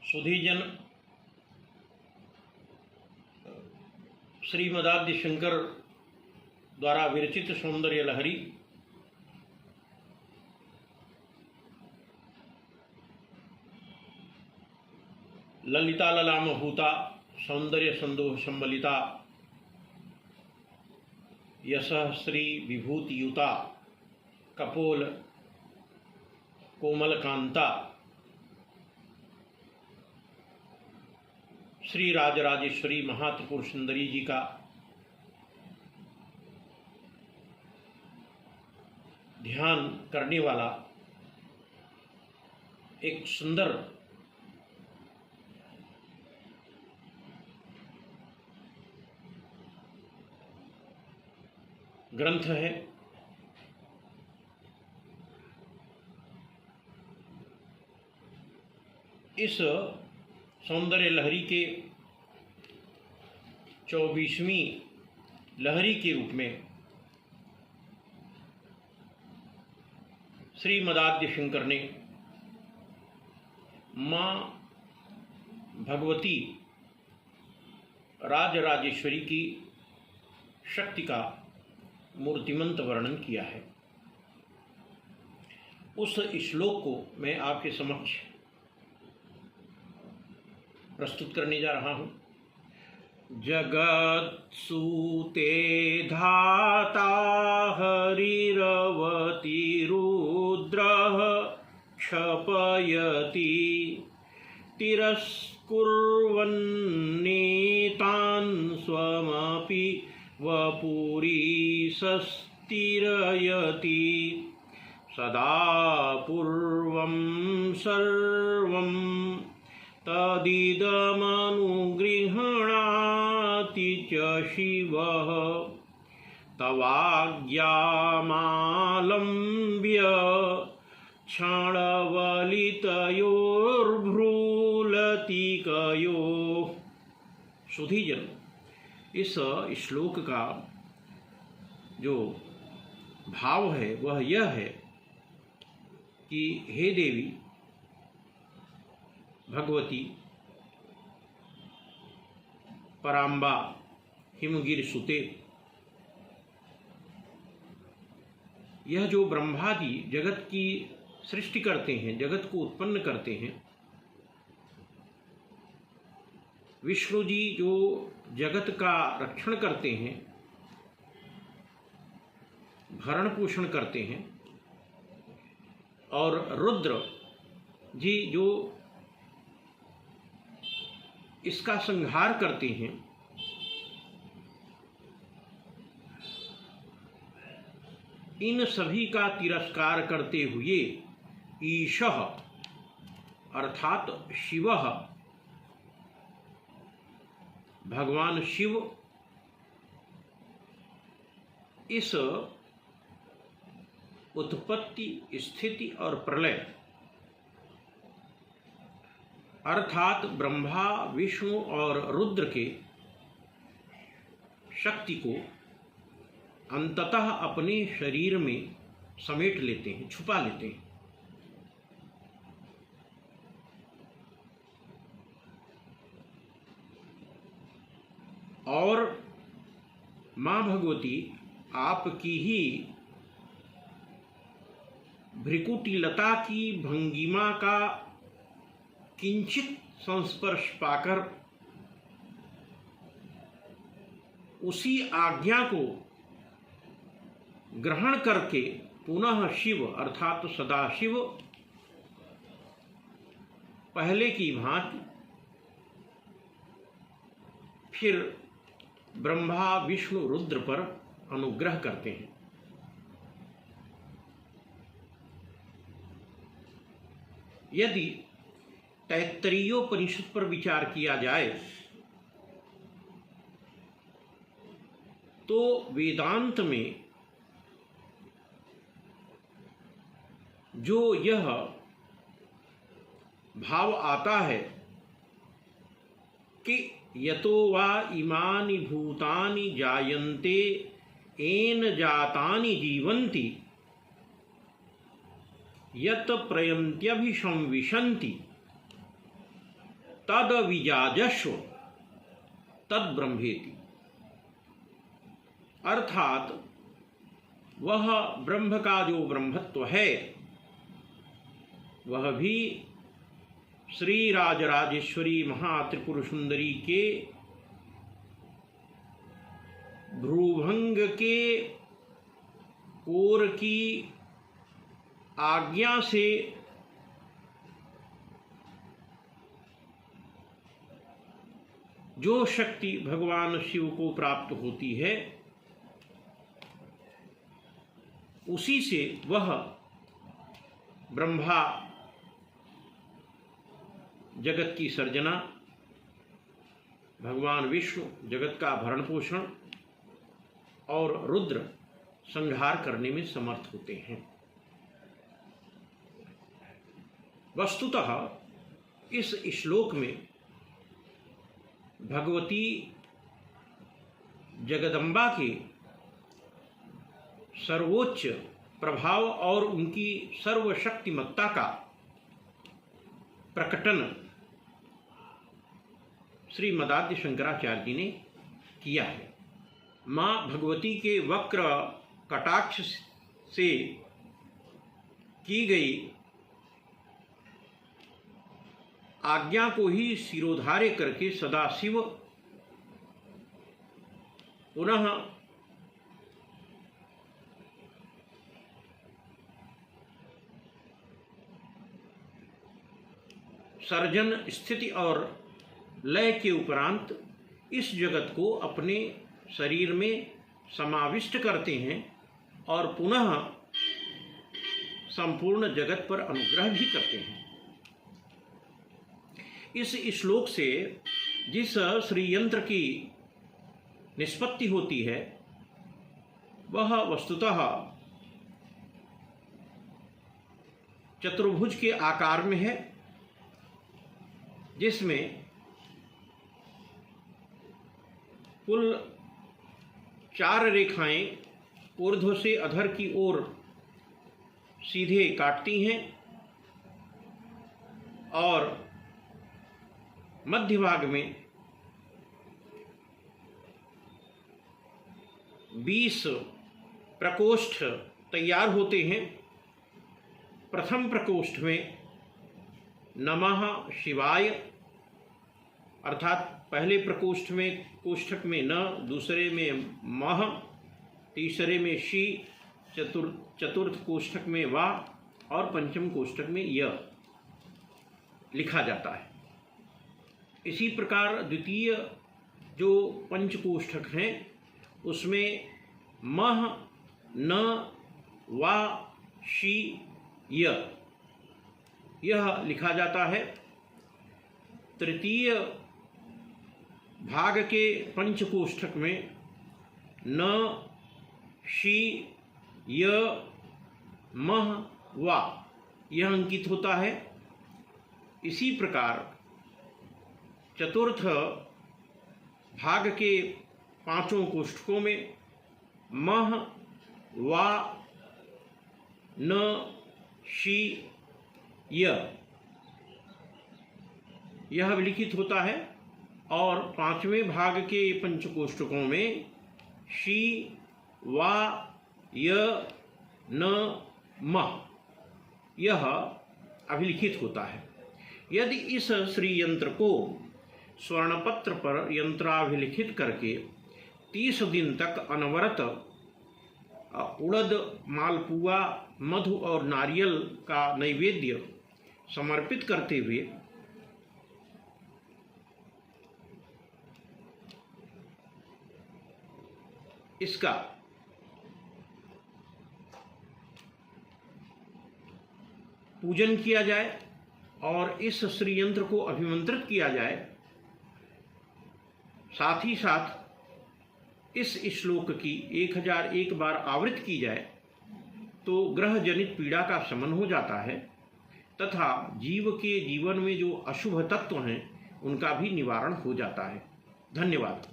सुधीजन श्रीमदाद्य शंकर द्वारा विरचित सौंदर्य लहरी ललिता ललामभूता सौंदर्य संदोह संबलिता यशः श्री विभूतियुता कपोल कोमल कांता श्री राजराजेश्वरी महात्रिपुर सुंदरी जी का ध्यान करने वाला एक सुंदर ग्रंथ है। इस सौंदर्य लहरी के 24वीं लहरी के रूप में श्रीमदाद्य शंकर ने माँ भगवती राजराजेश्वरी की शक्ति का मूर्तिमंत वर्णन किया है। उस श्लोक को मैं आपके समक्ष प्रस्तुत करने जा रहा हूँ। जगत्सूते धाता हरिरवती रुद्रः क्षपयति तिरस्कुर्वन्नेतान् स्वमपि वपुरीशस्तिरयति सदा पूर्वं सर्वं तदिदमनुगृह्णाति च शिवः तवाज्ञामालम्ब्य क्षणवलितयोर्भ्रूलतिकयोः। सुधीजन, इस श्लोक का जो भाव है वह यह है कि हे देवी भगवती पराम्बा हिमगिर सुते, यह जो ब्रह्मा जी जगत की सृष्टि करते हैं, जगत को उत्पन्न करते हैं, विष्णु जी जो जगत का रक्षण करते हैं, भरण पोषण करते हैं, और रुद्र जी जो इसका संहार करते हैं, इन सभी का तिरस्कार करते हुए ईशः अर्थात शिवः भगवान शिव इस उत्पत्ति, स्थिति और प्रलय अर्थात ब्रह्मा, विष्णु और रुद्र के शक्ति को अंततः अपने शरीर में समेट लेते हैं, छुपा लेते हैं। और माँ भगवती आपकी ही भ्रिकुटिलता की भंगिमा का किंचित संस्पर्श पाकर उसी आज्ञा को ग्रहण करके पुनः शिव अर्थात सदाशिव पहले की भांति फिर ब्रह्मा, विष्णु, रुद्र पर अनुग्रह करते हैं। यदि तैत्तरीयोपनिषद पर विचार किया जाए तो वेदांत में जो यह भाव आता है कि यतो वा इमानि भूतानि जायन्ते येन जातानि जीवन्ति यत प्रयन्त्यभिसंविशन्ति तद विजाजस्व तद ब्रह्मेति, अर्थात वह ब्रह्म का जो ब्रह्मत्व है वह भी श्री राजराजेश्वरी महात्रिपुर सुंदरी के भ्रूभंग के कोर की आज्ञा से जो शक्ति भगवान शिव को प्राप्त होती है उसी से वह ब्रह्मा जगत की सर्जना, भगवान विष्णु जगत का भरण पोषण और रुद्र संहार करने में समर्थ होते हैं। वस्तुतः इस श्लोक में भगवती जगदम्बा के सर्वोच्च प्रभाव और उनकी सर्वशक्तिमत्ता का प्रकटन श्री मदाद्य शंकराचार्य जी ने किया है। माँ भगवती के वक्र कटाक्ष से की गई आज्ञा को ही शिरोधार्य करके सदाशिव पुनः सर्जन, स्थिति और लय के उपरांत इस जगत को अपने शरीर में समाविष्ट करते हैं और पुनः संपूर्ण जगत पर अनुग्रह भी करते हैं। इस श्लोक से जिस श्रीयंत्र की निष्पत्ति होती है वह वस्तुतः चतुर्भुज के आकार में है, जिसमें कुल 4 रेखाएं ऊर्ध्व से अधर की ओर सीधे काटती हैं और मध्य भाग में 20 प्रकोष्ठ तैयार होते हैं। प्रथम प्रकोष्ठ में नमः शिवाय अर्थात पहले प्रकोष्ठ में कोष्ठक में न, दूसरे में मह, तीसरे में शी, चतुर्थ कोष्ठक में वा और पंचम कोष्ठक में य लिखा जाता है। इसी प्रकार द्वितीय जो पंचकोष्ठक हैं उसमें मह, न, वा, शी, य यह लिखा जाता है। तृतीय भाग के पंचकोष्ठक में न, शी, य, मह, वा यह अंकित होता है। इसी प्रकार चतुर्थ भाग के 5 कोष्ठकों में मह, वा, न, शी, यह लिखित होता है और 5वें भाग के पंचकोष्ठकों में शी, वा, य, न, म यह अभिलिखित होता है। यदि इस श्री यंत्र को स्वर्णपत्र पर यंत्राभिलिखित करके 30 दिन तक अनवरत उड़द, मालपुआ, मधु और नारियल का नैवेद्य समर्पित करते हुए इसका पूजन किया जाए और इस श्री यंत्र को अभिमंत्रित किया जाए, साथ ही साथ इस श्लोक की 1001 बार आवृत्ति की जाए तो ग्रह जनित पीड़ा का शमन हो जाता है तथा जीव के जीवन में जो अशुभ तत्व हैं उनका भी निवारण हो जाता है। धन्यवाद।